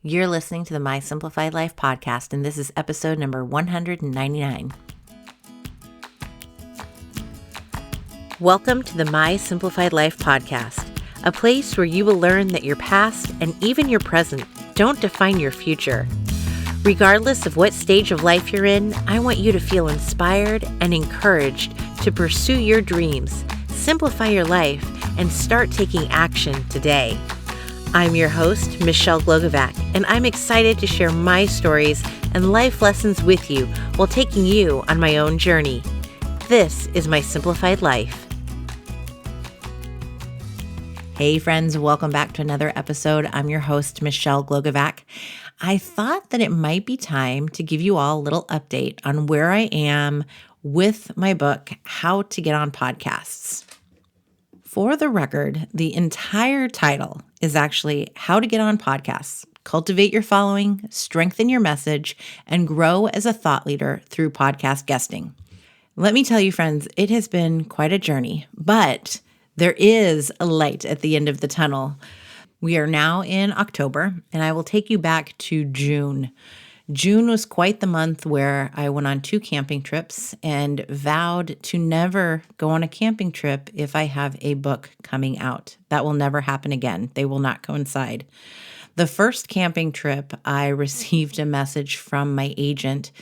You're listening to the My Simplified Life podcast, and this is episode number 199. Welcome to the My Simplified Life podcast, a place where you will learn that your past and even your present don't define your future. Regardless of what stage of life you're in, I want you to feel inspired and encouraged to pursue your dreams, simplify your life, and start taking action today. I'm your host, Michelle Glogovac, and I'm excited to share my stories and life lessons with you while taking you on my own journey. This is My Simplified Life. Hey friends, welcome back to another episode. I'm your host, Michelle Glogovac. I thought that it might be time to give you all a little update on where I am with my book, How to Get on Podcasts. For the record, the entire title is actually How to Get on Podcasts, Cultivate Your Following, Strengthen Your Message, and Grow as a Thought Leader Through Podcast Guesting. Let me tell you, friends, it has been quite a journey, but there is a light at the end of the tunnel. We are now in October, and I will take you back to June. June was quite the month where I went on 2 camping trips and vowed to never go on a camping trip if I have a book coming out. That will never happen again. They will not coincide. The first camping trip, I received a message from my agent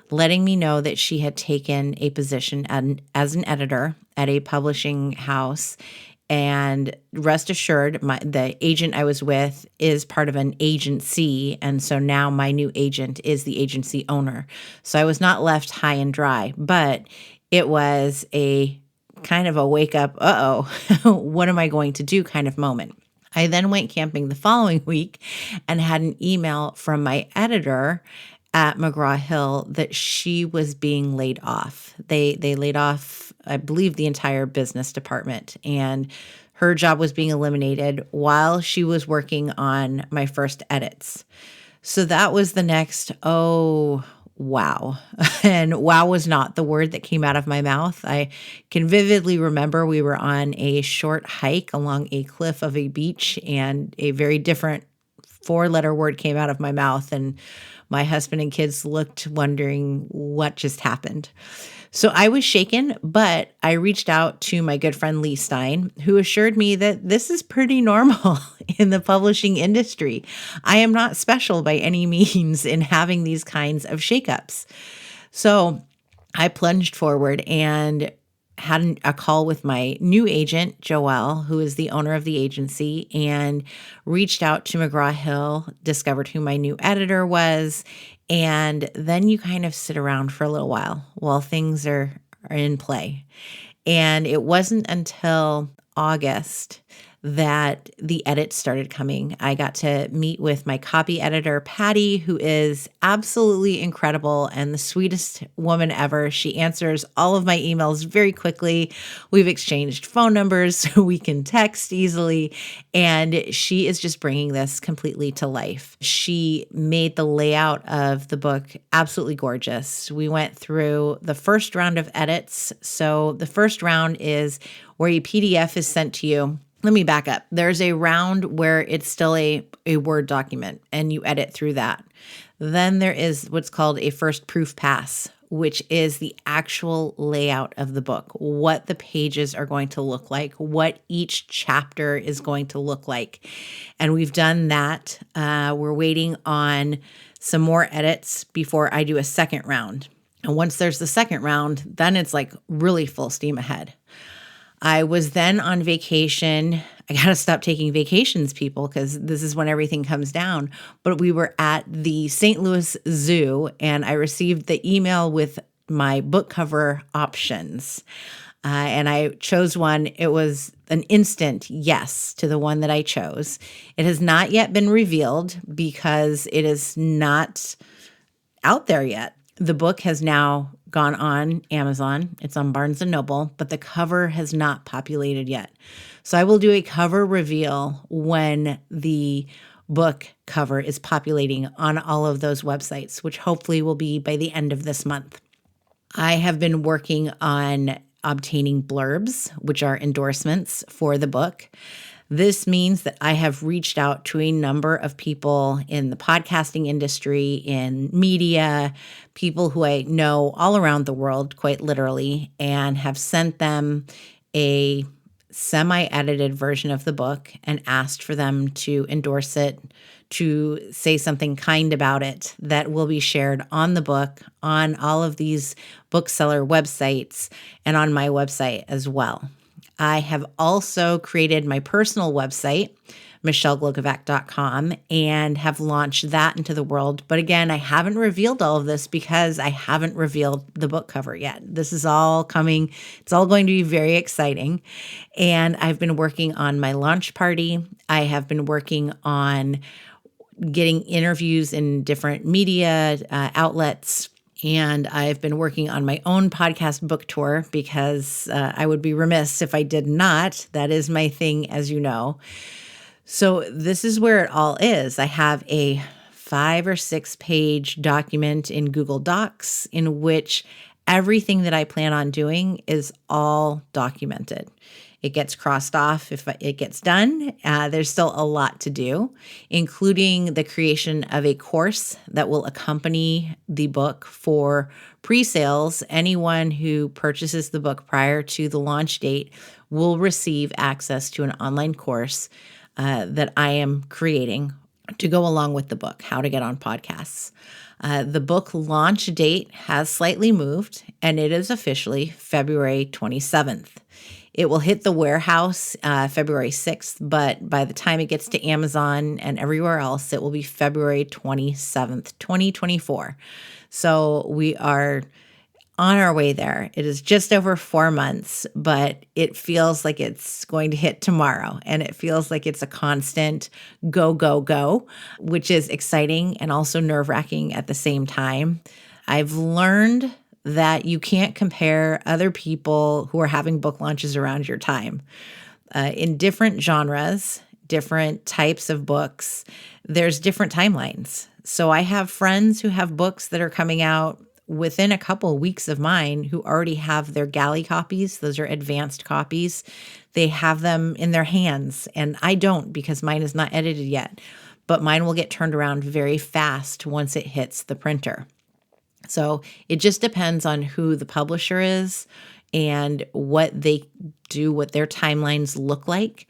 letting me know that she had taken a position as an editor at a publishing house. And rest assured, the agent I was with is part of an agency. And so now my new agent is the agency owner. So I was not left high and dry, but it was a kind of a wake up, what am I going to do kind of moment. I then went camping the following week and had an email from my editor at McGraw-Hill that she was being laid off. They laid off, I believe, the entire business department, and her job was being eliminated while she was working on my first edits. So that was the next, wow. And wow was not the word that came out of my mouth. I can vividly remember we were on a short hike along a cliff of a beach, and a very different 4-letter word came out of my mouth, and my husband and kids looked wondering what just happened. So I was shaken, but I reached out to my good friend Lee Stein, who assured me that this is pretty normal in the publishing industry. I am not special by any means in having these kinds of shakeups. So I plunged forward and had a call with my new agent, Joelle, who is the owner of the agency, and reached out to McGraw-Hill, discovered who my new editor was, and then you kind of sit around for a little while things are in play. And it wasn't until August that the edits started coming. I got to meet with my copy editor, Patty, who is absolutely incredible and the sweetest woman ever. She answers all of my emails very quickly. We've exchanged phone numbers so we can text easily, and she is just bringing this completely to life. She made the layout of the book absolutely gorgeous. We went through the first round of edits. So the first round is where a PDF is sent to you. Let me back up. There's a round where it's still a Word document and you edit through that. Then there is what's called a first proof pass, which is the actual layout of the book, what the pages are going to look like, what each chapter is going to look like. And we've done that. We're waiting on some more edits before I do a second round. And once there's the second round, then it's like really full steam ahead. I was then on vacation. I got to stop taking vacations, people, because this is when everything comes down. But we were at the St. Louis Zoo, and I received the email with my book cover options. And I chose one. It was an instant yes to the one that I chose. It has not yet been revealed because it is not out there yet. The book has now gone on Amazon. It's on Barnes & Noble, but the cover has not populated yet. So I will do a cover reveal when the book cover is populating on all of those websites, which hopefully will be by the end of this month. I have been working on obtaining blurbs, which are endorsements for the book. This means that I have reached out to a number of people in the podcasting industry, in media, people who I know all around the world, quite literally, and have sent them a semi edited version of the book and asked for them to endorse it, to say something kind about it that will be shared on the book, on all of these bookseller websites, and on my website as well. I have also created my personal website, michelleglogovac.com, and have launched that into the world. But again, I haven't revealed all of this because I haven't revealed the book cover yet. This is all coming. It's all going to be very exciting. And I've been working on my launch party. I have been working on getting interviews in different media outlets. And I've been working on my own podcast book tour because I would be remiss if I did not. That is my thing, as you know. So this is where it all is. I have a 5 or 6 page document in Google Docs in which everything that I plan on doing is all documented. It gets crossed off if it gets done. There's still a lot to do, including the creation of a course that will accompany the book for pre-sales. Anyone who purchases the book prior to the launch date will receive access to an online course that I am creating to go along with the book, How to Get on Podcasts. The book launch date has slightly moved, and it is officially February 27th. It will hit the warehouse February 6th, but by the time it gets to Amazon and everywhere else, it will be February 27th, 2024. So we are on our way there. It is just over 4 months, but it feels like it's going to hit tomorrow. And it feels like it's a constant go, go, go, which is exciting and also nerve-wracking at the same time. I've learned that you can't compare other people who are having book launches around your time. In different genres, different types of books, there's different timelines. So I have friends who have books that are coming out within a couple of weeks of mine who already have their galley copies. Those are advanced copies. They have them in their hands, and I don't because mine is not edited yet. But mine will get turned around very fast once it hits the printer. So it just depends on who the publisher is and what they do, what their timelines look like.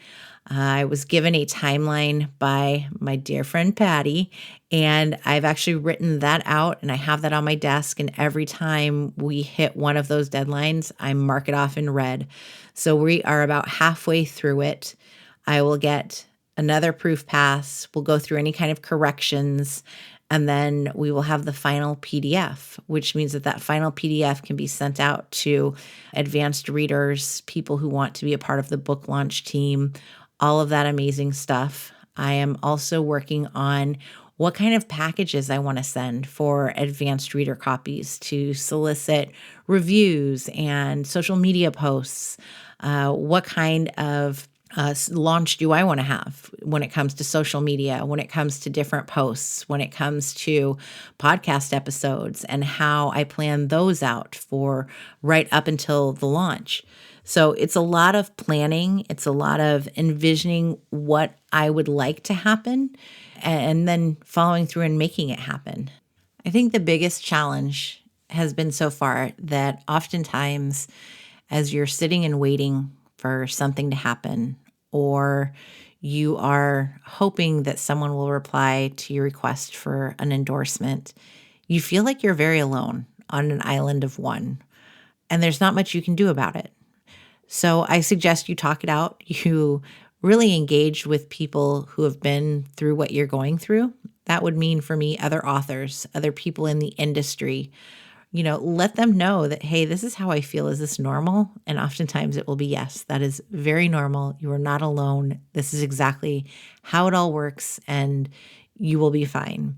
I was given a timeline by my dear friend Patty, and I've actually written that out and I have that on my desk. And every time we hit one of those deadlines, I mark it off in red. So we are about halfway through it. I will get another proof pass. We'll go through any kind of corrections. And then we will have the final PDF, which means that final PDF can be sent out to advanced readers, people who want to be a part of the book launch team, all of that amazing stuff. I am also working on what kind of packages I want to send for advanced reader copies to solicit reviews and social media posts. What kind of launch do I want to have when it comes to social media, when it comes to different posts, when it comes to podcast episodes, and how I plan those out for right up until the launch. So it's a lot of planning. It's a lot of envisioning what I would like to happen and then following through and making it happen. I think the biggest challenge has been so far that oftentimes as you're sitting and waiting for something to happen, or you are hoping that someone will reply to your request for an endorsement, you feel like you're very alone on an island of one, and there's not much you can do about it. So I suggest you talk it out. You really engage with people who have been through what you're going through. That would mean for me, other authors, other people in the industry. Let them know that, hey, this is how I feel. Is this normal? And oftentimes it will be, yes, that is very normal. You are not alone. This is exactly how it all works, and you will be fine.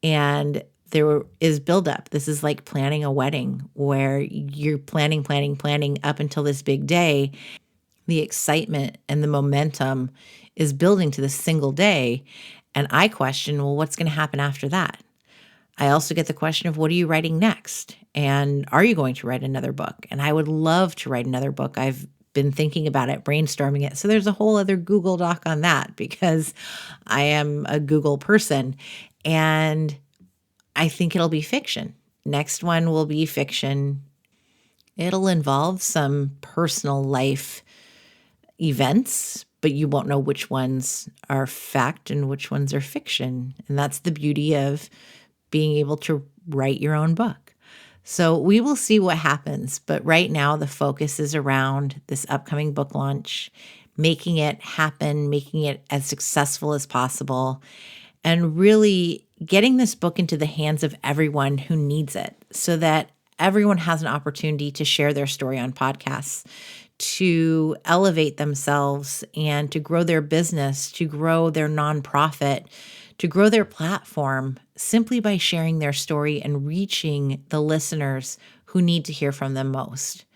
And there is buildup. This is like planning a wedding where you're planning up until this big day. The excitement and the momentum is building to this single day. And I question, well, what's going to happen after that? I also get the question of what are you writing next? And are you going to write another book? And I would love to write another book. I've been thinking about it, brainstorming it. So there's a whole other Google Doc on that because I am a Google person. And I think it'll be fiction. Next one will be fiction. It'll involve some personal life events, but you won't know which ones are fact and which ones are fiction. And that's the beauty of being able to write your own book. So we will see what happens. But right now, the focus is around this upcoming book launch, making it happen, making it as successful as possible, and really getting this book into the hands of everyone who needs it so that everyone has an opportunity to share their story on podcasts, to elevate themselves and to grow their business, to grow their nonprofit, to grow their platform simply by sharing their story and reaching the listeners who need to hear from them most.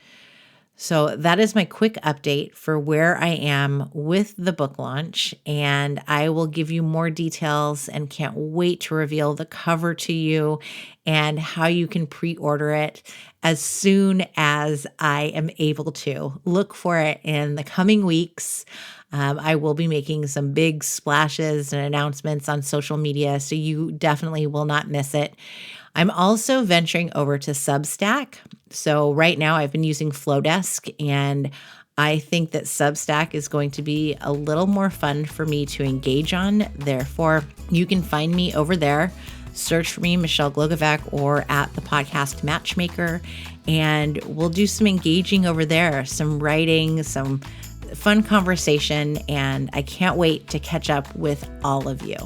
So that is my quick update for where I am with the book launch, and I will give you more details and can't wait to reveal the cover to you and how you can pre-order it as soon as I am able to. Look for it in the coming weeks. I will be making some big splashes and announcements on social media, so you definitely will not miss it. I'm also venturing over to Substack. So right now I've been using Flowdesk, and I think that Substack is going to be a little more fun for me to engage on. Therefore, you can find me over there. Search for me, Michelle Glogovac, or at the Podcast Matchmaker, and we'll do some engaging over there, some writing, some fun conversation, and I can't wait to catch up with all of you.